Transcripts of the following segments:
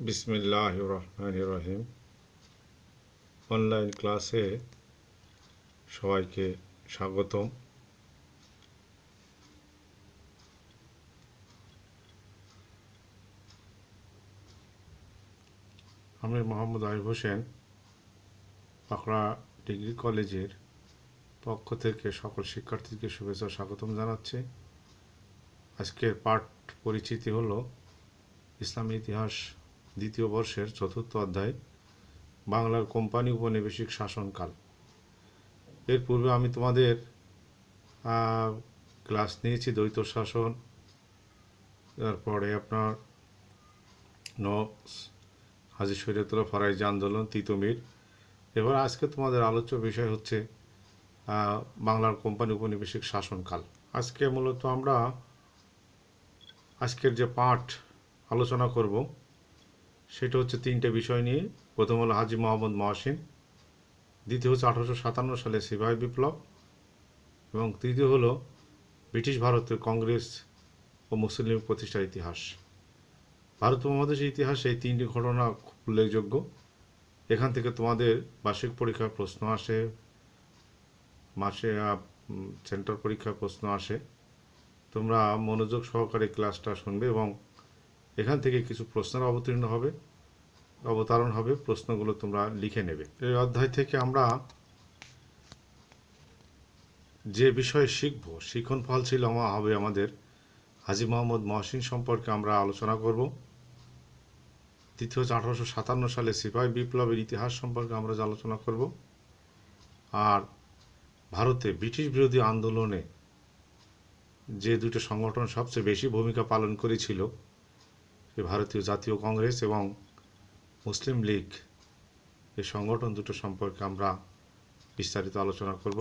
বিসমিল্লাহির রহমানির রহিম। অনলাইন ক্লাসে সবাইকে স্বাগতম। আমি মোহাম্মদ আরিফ হোসেন পাকড়া ডিগ্রি কলেজের পক্ষ থেকে সকল শিক্ষার্থীকে শুভেচ্ছা স্বাগতম জানাচ্ছি। আজকের পাঠ পরিচিতি হলো ইসলামী ইতিহাস দ্বিতীয় বর্ষের চতুর্থ অধ্যায়, বাংলার কোম্পানি উপনিবেশিক শাসনকাল। এর পূর্বে আমি তোমাদের ক্লাস নিয়েছি দ্বৈত শাসন, তারপরে আপনার হাজী শরীয়তুল্লাহ ফরাইজি আন্দোলন, তিতুমির। এবার আজকে তোমাদের আলোচ্য বিষয় হচ্ছে বাংলার কোম্পানি উপনিবেশিক শাসনকাল। আজকে মূলত আমরা আজকের যে পাঠ আলোচনা করব সেটা হচ্ছে তিনটে বিষয় নিয়ে। প্রথম হলো হাজী মোহাম্মদ মহসিন, দ্বিতীয় হচ্ছে 1857 সালে সিপাহী বিপ্লব, এবং তৃতীয় হলো ব্রিটিশ ভারতের কংগ্রেস ও মুসলিম লীগ প্রতিষ্ঠার ইতিহাস। ভারত উপমহাদেশের ইতিহাসে এই তিনটি ঘটনা খুব উল্লেখযোগ্য। এখান থেকে তোমাদের বার্ষিক পরীক্ষার প্রশ্ন আসে, মাসে সেন্টার পরীক্ষার প্রশ্ন আসে। তোমরা মনোযোগ সহকারে ক্লাসটা শুনবে এবং এখান থেকে কিছু প্রশ্নের অবতারণ হবে। প্রশ্নগুলো তোমরা লিখে নেবে। এই অধ্যায় থেকে আমরা যে বিষয়ে শিখব, শিখন ফল ছিল হবে আমাদের হাজী মোহাম্মদ মহসিন সম্পর্কে আমরা আলোচনা করব। তৃতীয় হচ্ছে 1857 সালে সিপাহী বিপ্লবের ইতিহাস সম্পর্কে আমরা আলোচনা করব। আর ভারতে ব্রিটিশ বিরোধী আন্দোলনে যে দুটো সংগঠন সবচেয়ে বেশি ভূমিকা পালন করেছিল, সে ভারতীয় জাতীয় কংগ্রেস এবং মুসলিম লীগ, এই সংগঠন দুটো সম্পর্কে আমরা বিস্তারিত আলোচনা করব।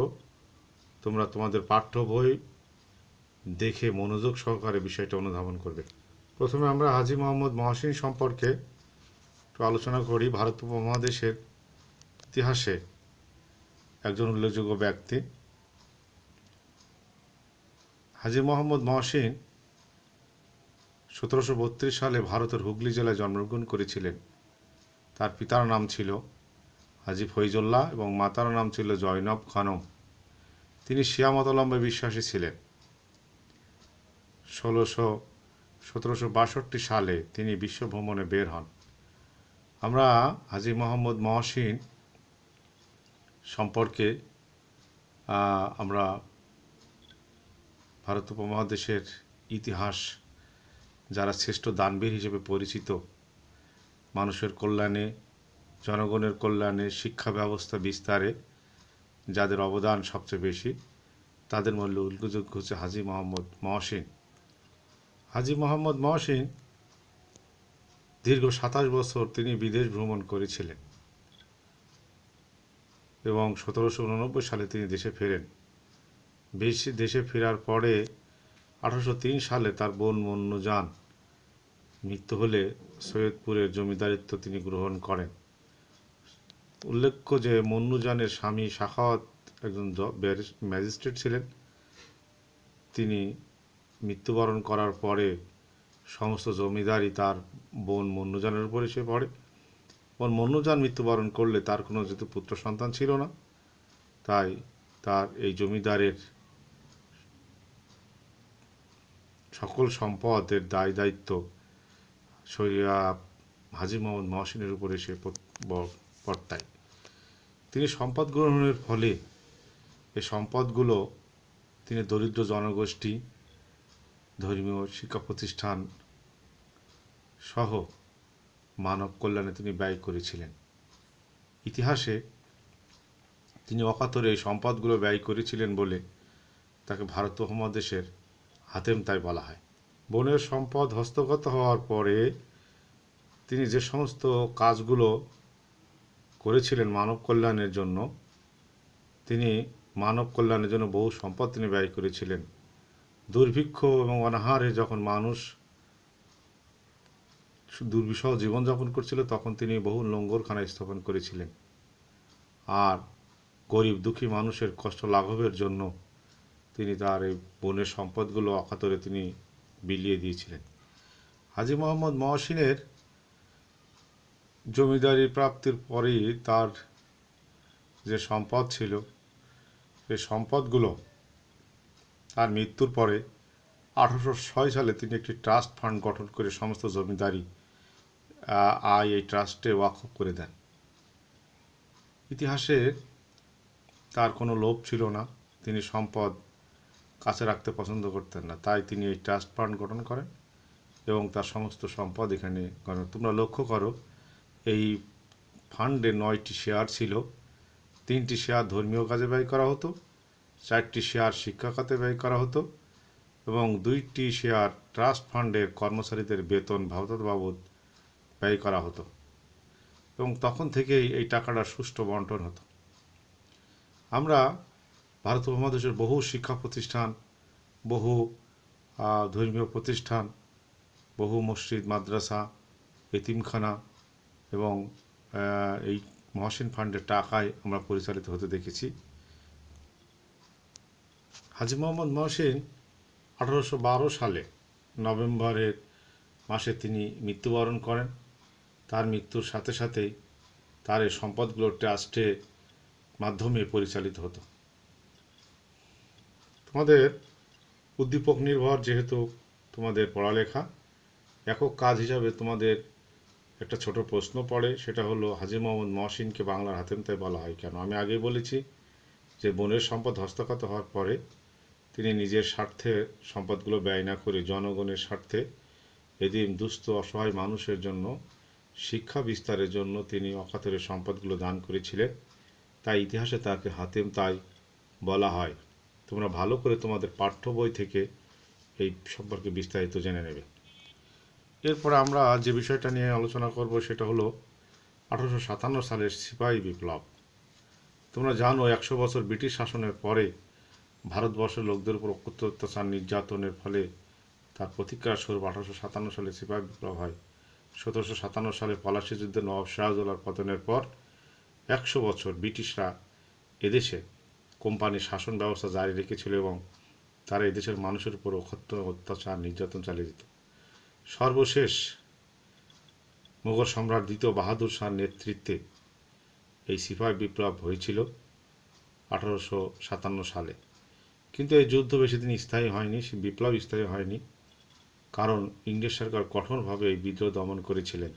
তোমরা তোমাদের পাঠ্য বই দেখে মনোযোগ সহকারে বিষয়টা অনুধাবন করবে। প্রথমে আমরা হাজী মোহাম্মদ মহসিন সম্পর্কে একটু আলোচনা করি। ভারত উপমহাদেশের ইতিহাসে একজন উল্লেখযোগ্য ব্যক্তি। হাজী মোহাম্মদ মহসিন 1732 সালে ভারতের হুগলি জেলায় জন্মগ্রহণ করেছিলেন। তার পিতার নাম ছিল হাজী ফৈজুল্লাহ এবং মাতার নাম ছিল জয়নব খানম। তিনি শিয়া মতাবলম্বী বিশ্বাসী ছিলেন। 1762 সালে তিনি বিশ্ব ভ্রমণে বের হন। আমরা হাজী মোহাম্মদ মহসিন সম্পর্কে আমরা ভারত উপমহাদেশের ইতিহাস, যারা শ্রেষ্ঠ দানবীর হিসেবে পরিচিত, মানুষের কল্যাণে, জনগণের কল্যাণে, শিক্ষা ব্যবস্থা বিস্তারে যাদের অবদান সবচেয়ে বেশি, তাদের মধ্যে উল্লেখযোগ্য হচ্ছে হাজী মোহাম্মদ মহসিন। হাজী মোহাম্মদ মহসিন দীর্ঘ 27 বছর তিনি বিদেশ ভ্রমণ করেছিলেন এবং 1789 সালে তিনি দেশে ফেরেন। দেশে ফেরার পরে 1803 সালে তার বোন মন্নুজান মৃত্যু হলে সৈয়দপুরের জমিদারিত্ব তিনি গ্রহণ করেন। উল্লেখ্য যে মন্নুজানের স্বামী সাখাওয়াত একজন ম্যাজিস্ট্রেট ছিলেন। তিনি মৃত্যুবরণ করার পরে সমস্ত জমিদারি তার বোন মন্নুজানের উপর এসে পড়ে। বোন মন্নুজান মৃত্যুবরণ করলে তার কোনো যেহেতু পুত্র সন্তান ছিল না, তাই তার এই জমিদারের সকল সম্পদের দায় দায়িত্ব হাজী মোহাম্মদ মহসিনের উপরে এসে পড়তায়। তিনি সম্পদ গ্রহণের ফলে এই সম্পদগুলো তিনি দরিদ্র জনগোষ্ঠী, ধর্মীয় শিক্ষা প্রতিষ্ঠান সহ মানব কল্যাণে তিনি ব্যয় করেছিলেন। ইতিহাসে তিনি অকাতরে এই সম্পদগুলো ব্যয় করেছিলেন বলে তাকে ভারত উপমহাদেশের হাতেম তাই বলা হয়। বোনের সম্পদ হস্তগত হওয়ার পরে তিনি যে সমস্ত কাজগুলো করেছিলেন মানব কল্যাণের জন্য, তিনি মানব কল্যাণের জন্য বহু সম্পদ তিনি ব্যয় করেছিলেন। দুর্ভিক্ষ এবং অনাহারে যখন মানুষ দুর্বিষহ জীবনযাপন করছিল, তখন তিনি বহু লঙ্গরখানা স্থাপন করেছিলেন। আর গরিব দুঃখী মানুষের কষ্ট লাঘবের জন্য তিনি তার এই বনের সম্পদগুলো অকাতরে তিনি বিলিয়ে দিয়েছিলেন। হাজী মোহাম্মদ মহসিনের জমিদারি প্রাপ্তির পরেই তার যে সম্পদ ছিল সেই সম্পদগুলো তার মৃত্যুর পরে 1806 সালে তিনি একটি ট্রাস্ট ফান্ড গঠন করে সমস্ত জমিদারি আয় এই ট্রাস্টে ওয়াকফ করে দেন। ইতিহাসে তার কোনো লোভ ছিল না, তিনি সম্পদ কাছে রাখতে পছন্দ করতেন না, তাই তিনি এই ট্রাস্ট ফান্ড গঠন করেন এবং তার সমস্ত সম্পদ এখানে করেন। তোমরা লক্ষ্য করো, এই ফান্ডে 9টি শেয়ার ছিল, 3টি শেয়ার ধর্মীয় কাজে ব্যয় করা হতো, 4টি শেয়ার শিক্ষা খাতে ব্যয় করা হতো এবং 2টি শেয়ার ট্রাস্ট ফান্ডের কর্মচারীদের বেতন ভাতা বাবদ ব্যয় করা হতো এবং তখন থেকেই এই টাকাটা সুষ্ঠু বন্টন হতো। আমরা ভারত উপমহাদেশের বহু শিক্ষা প্রতিষ্ঠান, বহু ধর্মীয় প্রতিষ্ঠান, বহু মসজিদ, মাদ্রাসা, এতিমখানা এবং এই মহসিন ফান্ডের টাকায় আমরা পরিচালিত হতে দেখেছি। হাজী মোহাম্মদ মহসিন 1812 সালে নভেম্বরের মাসে তিনি মৃত্যুবরণ করেন। তার মৃত্যুর সাথে সাথেই তার এই সম্পদগুলো ট্রাস্টের মাধ্যমে পরিচালিত হতো। তোমাদের উদ্দীপক নির্ভর যেহেতু তোমাদের পড়ালেখা, একক কাজ হিসাবে তোমাদের একটা ছোট প্রশ্ন পড়ে, সেটা হলো হাজী মোহাম্মদ মহসিনকে বাংলার হাতেম তাই বলা হয় কেন? আমি আগেই বলেছি যে বোনের সম্পদ হস্তগত হওয়ার পরে তিনি নিজের স্বার্থে সম্পদগুলো ব্যয় না করে জনগণের স্বার্থে এদিন দুস্থ অসহায় মানুষের জন্য শিক্ষা বিস্তারের জন্য তিনি অকাতরে সম্পদগুলো দান করেছিলেন, তাই ইতিহাসে তাকে হাতেম তাই বলা হয়। তোমরা ভালো করে তোমাদের পাঠ্য বই থেকে এই সম্পর্কে বিস্তারিত জেনে নেবে। এরপরে আমরা যে বিষয়টা নিয়ে আলোচনা করব সেটা হলো 1857 সালের সিপাহী বিপ্লব। তোমরা জানো 100 বছর ব্রিটিশ শাসনের পরে ভারতবর্ষের লোকদের উপর অত্যাচার নির্যাতনের ফলে তার প্রতিক্রিয়া স্বরূপ 1857 সালে সিপাহী বিপ্লব হয়। 1757 সালে পলাশী যুদ্ধে নবাব সিরাজউদ্দৌলার পতনের পর 100 বছর ব্রিটিশরা এদেশে কোম্পানির শাসন ব্যবস্থা জারি রেখেছিল এবং তারা এদেশের মানুষের উপর অত্যাচার নির্যাতন চালিয়ে যেত। সর্বশেষ মুঘল সম্রাট দ্বিতীয় বাহাদুর শাহর নেতৃত্বে এই সিপাহী বিপ্লব হয়েছিল 1857 সালে। কিন্তু এই যুদ্ধ বেশি দিন স্থায়ী হয়নি, বিপ্লব স্থায়ী হয়নি, কারণ ইংরেজ সরকার কঠোরভাবে এই বিদ্রোহ দমন করেছিলেন।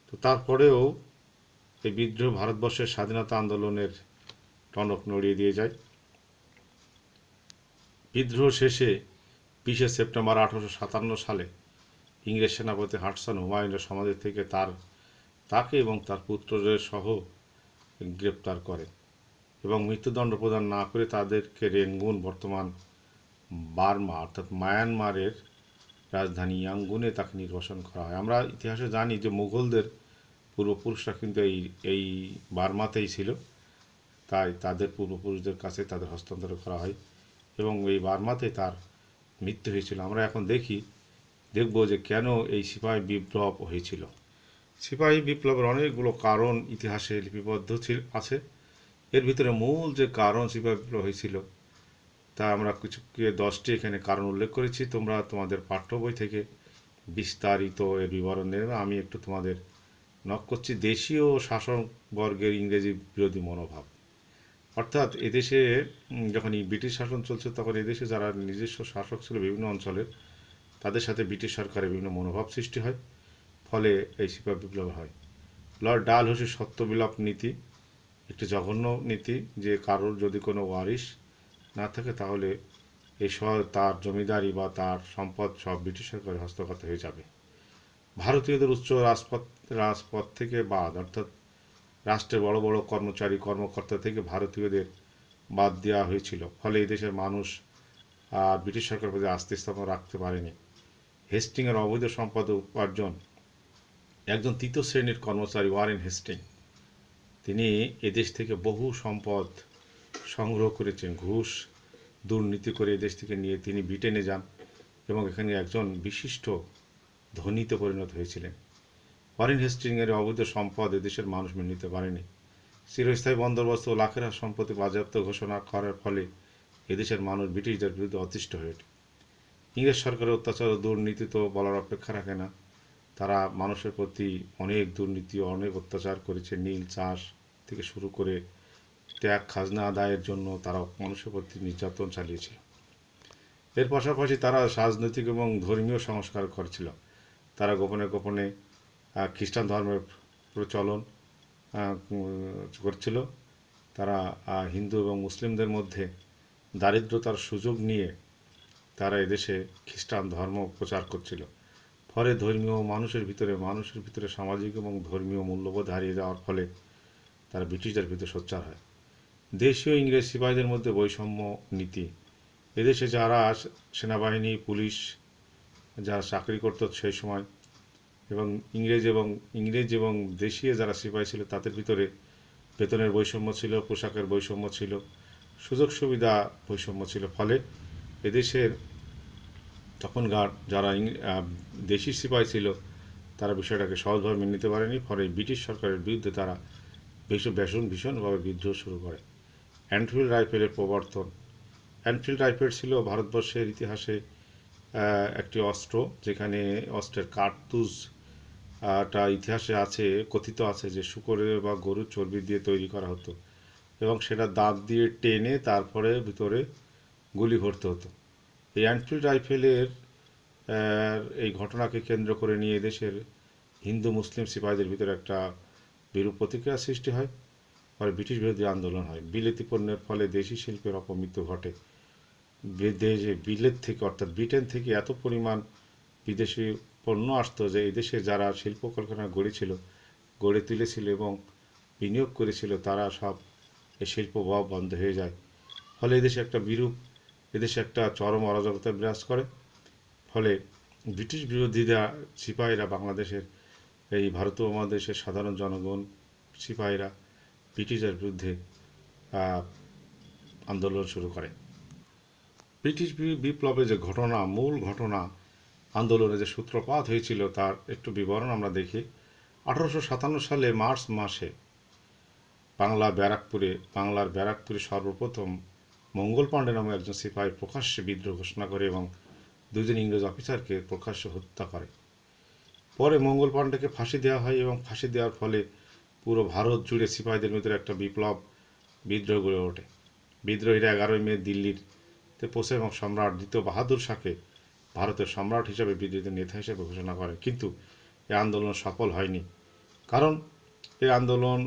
তো তারপরেও এই বিদ্রোহ ভারতবর্ষের স্বাধীনতা আন্দোলনের টনক নড়িয়ে দিয়ে যায়। বিদ্রোহ শেষে 20 সেপ্টেম্বর 1857 সালে ইংরেজ সেনাপতি হাডসন হুমায়ুনের সমাধি থেকে তাকে এবং তার পুত্রদের সহ গ্রেপ্তার করে এবং মৃত্যুদণ্ড প্রদান না করে তাদেরকে রেঙ্গুন, বর্তমান বার্মা অর্থাৎ মায়ানমারের রাজধানী ইয়াঙ্গুনে তাকে নির্বাসন করা হয়। আমরা ইতিহাসে জানি যে মুঘলদের পূর্বপুরুষরা কিন্তু এই বার্মাতেই ছিল, তাই তাদের পূর্বপুরুষদের কাছে তাদের হস্তান্তর করা হয় এবং এই বার্মাতে তার মৃত্যু হয়েছিল। আমরা এখন দেখব যে কেন এই সিপাহী বিপ্লব হয়েছিল। সিপাহী বিপ্লবের অনেকগুলো কারণ ইতিহাসে লিপিবদ্ধ আছে। এর ভিতরে মূল যে কারণ সিপাহী বিপ্লব হয়েছিল তা আমরা কিছু 10টি এখানে কারণ উল্লেখ করেছি। তোমরা তোমাদের পাঠ্য বই থেকে বিস্তারিত এর বিবরণ নেবে। আমি একটু তোমাদের নক করছি দেশীয় শাসকবর্গের ইংরেজি বিরোধী মনোভাব। অর্থাৎ এদেশে যখন ব্রিটিশ শাসন চলছে তখন এদেশে যারা নিজস্ব শাসক ছিল বিভিন্ন অঞ্চলের, তাদের সাথে ব্রিটিশ সরকারের বিভিন্ন মনোভাব সৃষ্টি হয়, ফলে এই সিপাহী বিপ্লব হয়। লর্ড ডালহৌসির সত্যবিলোপ নীতি একটি জঘন্য নীতি, যে কারোর যদি কোনো ওয়ারিশ না থাকে তাহলে এই তার জমিদারি বা তার সম্পদ সব ব্রিটিশ সরকারের হস্তগত হয়ে যাবে। ভারতীয়দের উচ্চ রাজপথ থেকে বাদ, অর্থাৎ রাষ্ট্রের বড় বড় কর্মকর্তা থেকে ভারতীয়দের বাদ দেওয়া হয়েছিল, ফলে এই দেশের মানুষ ব্রিটিশ সরকারের প্রতি আস্থা স্থাপন রাখতে পারেনি। হেস্টিংয়ের অবৈধ সম্পদ উপার্জন, একজন তৃতীয় শ্রেণীর কর্মচারী ওয়ারেন হেস্টিং, তিনি এদেশ থেকে বহু সম্পদ সংগ্রহ করেছেন, ঘুষ দুর্নীতি করে এদেশ থেকে নিয়ে তিনি ব্রিটেনে যান এবং এখানে একজন বিশিষ্ট ধনীতে পরিণত হয়েছিলেন। ওয়ারেন হেস্টিংয়ের অবৈধ সম্পদ এদেশের মানুষ মেনে নিতে পারেনি। চিরস্থায়ী বন্দোবস্ত ও লাখের সম্পত্তি বাজেয়াপ্ত ঘোষণা করার ফলে এদেশের মানুষ ব্রিটিশদের বিরুদ্ধে অতিষ্ঠ হয়ে ওঠে। ইংরেজ সরকারের অত্যাচার ও দুর্নীতি তো বলার অপেক্ষা রাখে না। তারা মানুষের প্রতি অনেক দুর্নীতি, অনেক অত্যাচার করেছে। নীল চাষ থেকে শুরু করে ট্যাক্স খাজনা আদায়ের জন্য তারা মানুষের প্রতি নির্যাতন চালিয়েছিল। এর পাশাপাশি তারা রাজনৈতিক এবং ধর্মীয় সংস্কার করেছিল। তারা গোপনে গোপনে খ্রিস্টান ধর্মের প্রচলন করছিল। তারা হিন্দু এবং মুসলিমদের মধ্যে দারিদ্রতার সুযোগ নিয়ে তারা এদেশে খ্রিস্টান ধর্ম প্রচার করছিল। ফলে ধর্মীয় মানুষের ভিতরে সামাজিক এবং ধর্মীয় মূল্যবোধ হারিয়ে যাওয়ার ফলে তারা ব্রিটিশদের ভিতরে সোচ্চার হয়। দেশীয় ইংরেজ সিপাহীদের মধ্যে বৈষম্য নীতি। এদেশে যারা সেনাবাহিনী, পুলিশ যারা চাকরি করত সেই সময়, এবং ইংরেজ এবং দেশীয় যারা সিপাহী ছিল তাদের ভিতরে বেতনের বৈষম্য ছিল, পোশাকের বৈষম্য ছিল, সুযোগ সুবিধা বৈষম্য ছিল। ফলে এদেশের তখনকার যারা দেশি সিপাহী ছিল তারা বিষয়টাকে সহজভাবে মেনে নিতে পারেনি। ফলে ব্রিটিশ সরকারের বিরুদ্ধে তারা ভীষণভাবে বিদ্রোহ শুরু করে। এনফিল্ড রাইফেলের প্রবর্তন। এনফিল্ড রাইফেল ছিল ভারতবর্ষের ইতিহাসে একটি অস্ত্র, যেখানে অস্ত্রের কার্তুজ ইতিহাসে আছে, কথিত আছে যে শূকরের বা গরুর চর্বি দিয়ে তৈরি করা হতো এবং সেটা দাঁত দিয়ে টেনে তারপরে ভিতরে গুলি ভরতে হতো। এই এনফিল্ড রাইফেলের এই ঘটনাকে কেন্দ্র করে নিয়ে দেশের হিন্দু মুসলিম সিপাহীদের ভিতরে একটা বিরূপ প্রতিক্রিয়া সৃষ্টি হয়। পরে ব্রিটিশ বিরোধী আন্দোলন হয়। বিলেতি পণ্যের ফলে দেশি শিল্পের অপমৃত্যু ঘটে। বিলেত থেকে অর্থাৎ ব্রিটেন থেকে এত পরিমাণ বিদেশি পণ্য আসতো যে এই দেশে যারা শিল্প কারখানা গড়ে তুলেছিল এবং বিনিয়োগ করেছিল তারা সব এই শিল্প বন্ধ হয়ে যায়। ফলে এদেশে একটা চরম অরাজকতা বিরাজ করে। ফলে ব্রিটিশ বিরোধীরা সিপাহীরা বাংলাদেশের এই ভারতীয় উপমহাদেশের সাধারণ জনগণ সিপাহীরা ব্রিটিশের বিরুদ্ধে আন্দোলন শুরু করে। ব্রিটিশ বিপ্লবে যে মূল ঘটনা আন্দোলনে যে সূত্রপাত হয়েছিল তার একটু বিবরণ আমরা দেখি। 1857 সালে মার্চ মাসে বাংলার ব্যারাকপুরে সর্বপ্রথম মঙ্গল পাণ্ডে নামে একজন সিপাহী প্রকাশ্যে বিদ্রোহ ঘোষণা করে এবং দুজন ইংরেজ অফিসারকে প্রকাশ্যে হত্যা করে। পরে মঙ্গল পাণ্ডেকে ফাঁসি দেওয়া হয় এবং ফাঁসি দেওয়ার ফলে পুরো ভারত জুড়ে সিপাহীদের ভিতরে একটা বিদ্রোহ গড়ে ওঠে। বিদ্রোহীরা 11 মে দিল্লিতে পৌঁছে এবং সম্রাট দ্বিতীয় বাহাদুর শাহকে ভারতের সম্রাট হিসেবে বিদ্রোহীদের নেতা হিসেবে ঘোষণা করে। কিন্তু এই আন্দোলন সফল হয়নি, কারণ এই আন্দোলন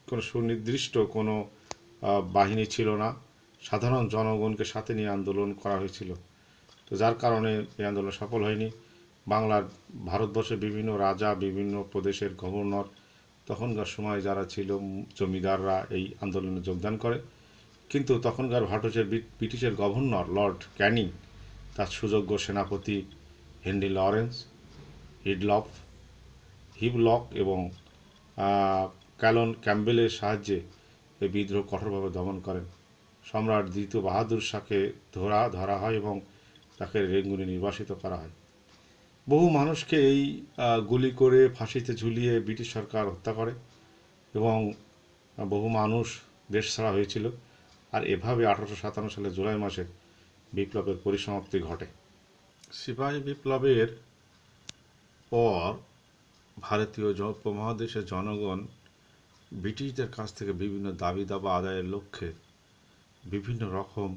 কোনো সুনির্দিষ্ট কোনো বাহিনী ছিল না, সাধারণ জনগণকে সাথে নিয়ে আন্দোলন করা হয়েছিল। তো যার কারণে এই আন্দোলন সফল হয়নি। ভারতবর্ষের বিভিন্ন রাজা, বিভিন্ন প্রদেশের গভর্নর, তখনকার সময় যারা ছিল জমিদাররা এই আন্দোলনে যোগদান করে। কিন্তু তখনকার ব্রিটিশের গভর্নর লর্ড ক্যানিং তার সুযোগ্য সেনাপতি হেনরি লরেন্স, হিভলক এবং ক্যাম্বেলের সাহায্যে এই বিদ্রোহ কঠোরভাবে দমন করেন। সম্রাট দ্বিতীয় বাহাদুর শাহকে ধরা হয় এবং তাকে রেঙ্গুনে নির্বাসিত করা হয়। বহু মানুষকে এই গুলি করে ফাঁসিতে ঝুলিয়ে ব্রিটিশ সরকার হত্যা করে এবং বহু মানুষ দেশ ছাড়া হয়েছিল। আর এভাবে 1857 সালে জুলাই মাসে বিপ্লবের পরিসমাপ্তি ঘটে। সিপাহী বিপ্লবের পর ভারতীয় উপমহাদেশের জনগণ ব্রিটিশদের কাছ থেকে বিভিন্ন দাবি দাবা আদায়ের লক্ষ্যে বিভিন্ন রকম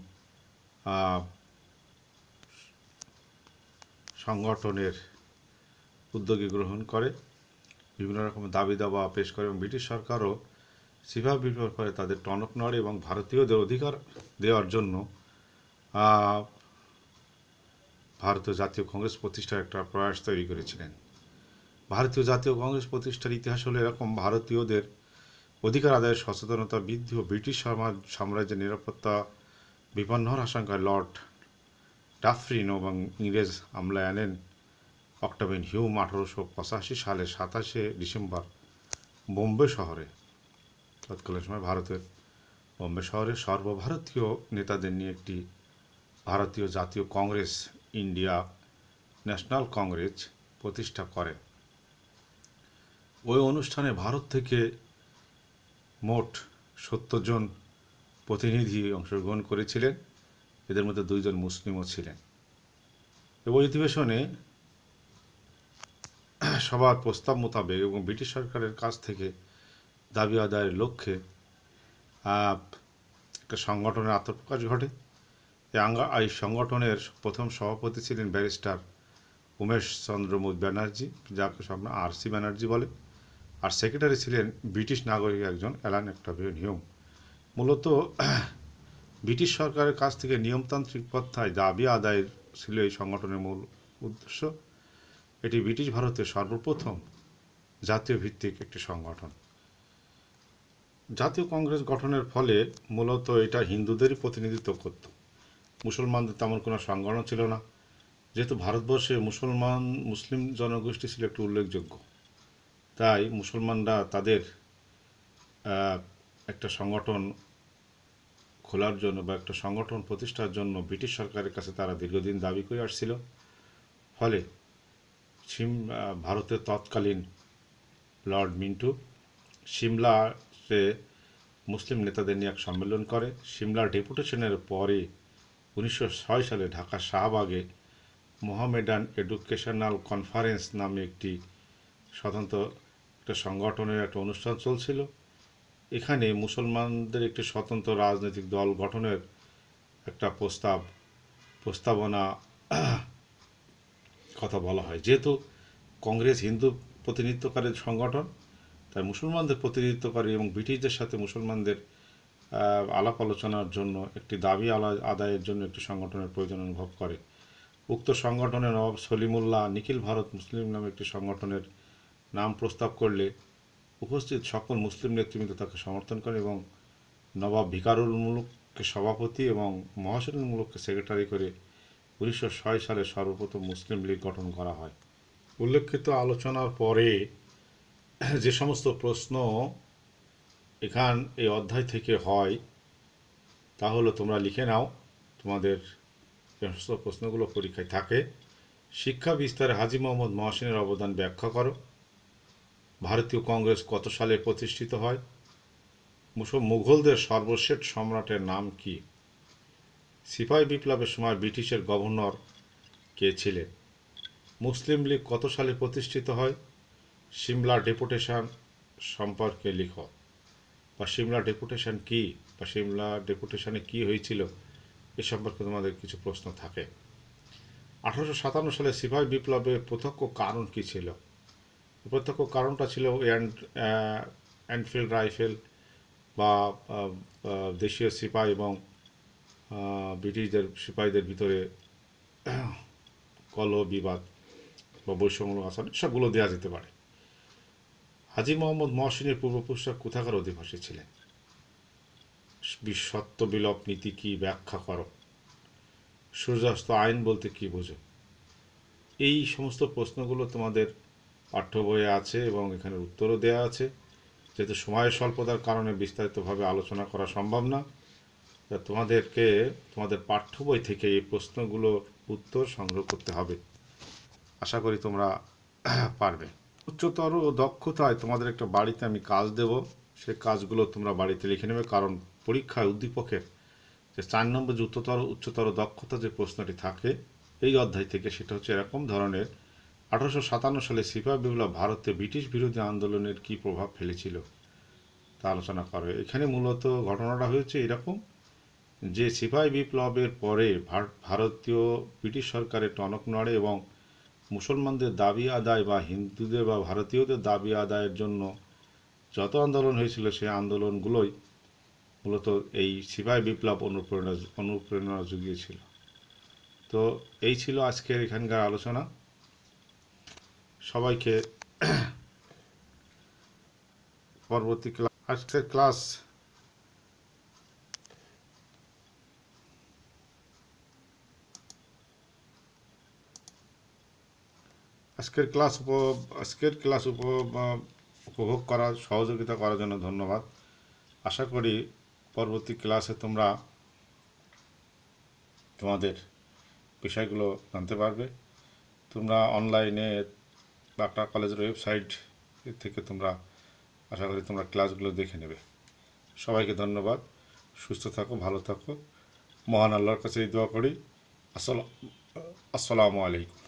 সংগঠনের উদ্যোগী গ্রহণ করে, বিভিন্ন রকম দাবি দাবা পেশ করে এবং ব্রিটিশ সরকারও সিপাহী বিপ্লবের পরে তাদের টনক নড়ে এবং ভারতীয়দের অধিকার দেওয়ার জন্য ভারতীয় জাতীয় কংগ্রেস প্রতিষ্ঠার একটা প্রয়াস তৈরি করেছিলেন। ভারতীয় জাতীয় কংগ্রেস প্রতিষ্ঠার ইতিহাস হলো এরকম: ভারতীয়দের অধিকার আদায়ের সচেতনতা বৃদ্ধি ও ব্রিটিশ সাম্রাজ্যের নিরাপত্তা বিপন্ন হওয়ার আশঙ্কায় লর্ড ডাফরিন এবং ইংরেজ আমলায় আনেন অক্টাভিয়ান হিউম 1885 সালে 27 ডিসেম্বর বোম্বে শহরে, তৎকালীন সময় ভারতের বোম্বে শহরে সর্বভারতীয় নেতাদের নিয়ে একটি ভারতীয় জাতীয় কংগ্রেস, ইন্ডিয়া ন্যাশনাল কংগ্রেস প্রতিষ্ঠা করেন। ওই অনুষ্ঠানে ভারত থেকে মোট 70 জন প্রতিনিধি অংশগ্রহণ করেছিলেন, এদের মধ্যে 2 জন মুসলিমও ছিলেন। ওই অধিবেশনে সবার প্রস্তাব মোতাবেক এবং ব্রিটিশ সরকারের কাছ থেকে দাবি আদায়ের লক্ষ্যে একটা সংগঠনের আত্মপ্রকাশ ঘটে। এই সংগঠনের প্রথম সভাপতি ছিলেন ব্যারিস্টার উমেশ চন্দ্র ব্যানার্জি, যাকে সব আর.সি. ব্যানার্জি বলে, আর সেক্রেটারি ছিলেন ব্রিটিশ নাগরিক একজন অ্যালান অক্টাভিও হিউম। মূলত ব্রিটিশ সরকারের কাছ থেকে নিয়মতান্ত্রিক পন্থায় দাবি আদায়ের ছিল এই সংগঠনের মূল উদ্দেশ্য। এটি ব্রিটিশ ভারতের সর্বপ্রথম জাতীয় ভিত্তিক একটি সংগঠন। জাতীয় কংগ্রেস গঠনের ফলে মূলত এটা হিন্দুদেরই প্রতিনিধিত্ব করত, মুসলমানদের তেমন কোনো সংগঠন ছিল না। যেহেতু ভারতবর্ষে মুসলিম জনগোষ্ঠী ছিল একটু উল্লেখযোগ্য, তাই মুসলমানরা তাদের একটা সংগঠন খোলার জন্য বা একটা সংগঠন প্রতিষ্ঠার জন্য ব্রিটিশ সরকারের কাছে তারা দীর্ঘদিন দাবি করে আসছিল। ফলে ভারতের তৎকালীন লর্ড মিন্টু সিমলাতে মুসলিম নেতাদের নিয়ে এক সম্মেলন করে। সিমলার ডেপুটেশনের পরে 1906 সালে ঢাকার শাহবাগে মোহামেডান এডুকেশনাল কনফারেন্স নামে একটি স্বতন্ত্র একটা সংগঠনের একটা অনুষ্ঠান চলছিল। এখানে মুসলমানদের একটি স্বতন্ত্র রাজনৈতিক দল গঠনের একটা প্রস্তাবনা কথা বলা হয়। যেহেতু কংগ্রেস হিন্দু প্রতিনিধিত্বকারী সংগঠন, তাই মুসলমানদের প্রতিনিধিত্বকারী এবং ব্রিটিশদের সাথে মুসলমানদের আলাপ আলোচনার জন্য একটি দাবি আদায়ের জন্য একটি সংগঠনের প্রয়োজন অনুভব করে। উক্ত সংগঠনের নবাব সলিমুল্লাহ নিখিল ভারত মুসলিম নামে একটি সংগঠনের নাম প্রস্তাব করলে উপস্থিত সকল মুসলিম নেতৃবৃন্দ তাকে সমর্থন করেন এবং নবাব ভিকারুল মুলুককে সভাপতি এবং মহসিনুল মুলুককে সেক্রেটারি করে 1906 সালে সর্বপ্রথম মুসলিম লীগ গঠন করা হয়। উল্লেখিত আলোচনার পরে যে সমস্ত প্রশ্ন এই অধ্যায় থেকে হয় তা হলো, তোমরা লিখে নাও, তোমাদের যে সমস্ত প্রশ্নগুলো পরীক্ষায় থাকে। শিক্ষা বিস্তারে হাজী মোহাম্মদ মহসিনের অবদান ব্যাখ্যা করো। ভারতীয় কংগ্রেস কত সালে প্রতিষ্ঠিত হয়? মুঘলদের সর্বশেষ সম্রাটের নাম কি? সিপাহী বিপ্লবের সময় ব্রিটিশের গভর্নর কে ছিলেন? মুসলিম লীগ কত সালে প্রতিষ্ঠিত হয়? সিমলা ডেপুটেশন সম্পর্কে লিখো, বা সিমলা ডেপুটেশন কি, বা সিমলা ডেপুটেশনে কি হয়েছিল এ সম্পর্কে তোমাদের কিছু প্রশ্ন থাকে। 1857 সালে সিপাহী বিপ্লবের প্রত্যক্ষ কারণ কি ছিল? প্রত্যক্ষ কারণটা ছিল এনফিল্ড রাইফেল বা দেশীয় সিপাহী এবং ব্রিটিশদের সিপাহীদের ভিতরে কলহ বিবাদ বা বৈষম্যমূলক আচরণ, সবগুলো দেওয়া যেতে পারে। হাজী মোহাম্মদ মহসিনের পূর্বপুরুষরা কোথাকার অধিবাসী ছিলেন? সত্য বিলোপ নীতি কি ব্যাখ্যা করো। সূর্যাস্ত আইন বলতে কি বোঝো? এই সমস্ত প্রশ্নগুলো তোমাদের পাঠ্য বইয়ে আছে এবং এখানে উত্তরও দেওয়া আছে। যেহেতু সময়ের স্বল্পতার কারণে বিস্তারিতভাবে আলোচনা করা সম্ভব না, তোমাদেরকে তোমাদের পাঠ্য বই থেকে এই প্রশ্নগুলোর উত্তর সংগ্রহ করতে হবে। আশা করি তোমরা পারবে। উচ্চতর দক্ষতায় তোমাদের একটা বাড়িতে আমি কাজ দেব, সেই কাজগুলো তোমরা বাড়িতে লিখে নেবে, কারণ পরীক্ষায় উদ্দীপকের যে 4 নম্বর যে উচ্চতর দক্ষতা যে প্রশ্নটি থাকে এই অধ্যায় থেকে, সেটা হচ্ছে এরকম ধরনের: 1857 সালে সিপাহী বিপ্লব ভারতে ব্রিটিশ বিরোধী আন্দোলনের কি প্রভাব ফেলেছিল তা আলোচনা করে। এখানে মূলত ঘটনাটা হয়েছে এরকম যে সিপাহী বিপ্লবের পরে ভারতীয় ব্রিটিশ সরকারের টনক নড়ে এবং মুসলমানদের দাবি আদায় বা হিন্দুদের বা ভারতীয়দের দাবি আদায়ের জন্য যত আন্দোলন হয়েছিল সেই আন্দোলনগুলোই মূলত এই সিপাহী বিপ্লব অনুপ্রেরণা জুগিয়েছিল। তো এই ছিল আজকের এখানকার আলোচনা। সবাইকে পরবর্তী আজকের ক্লাস উপভোগ করার সহযোগিতা করার জন্য ধন্যবাদ। আশা করি পরবর্তী ক্লাসে তোমরা তোমাদের বিষয়গুলো জানতে পারবে। তোমরা অনলাইনে বাঁকড়া কলেজের ওয়েবসাইট থেকে তোমরা আশা করি তোমরা ক্লাসগুলো দেখে নেবে। সবাইকে ধন্যবাদ। সুস্থ থাকো, ভালো থাকো। মহান আল্লাহর কাছে এই দোয়া করি। আসসালামু আলাইকুম।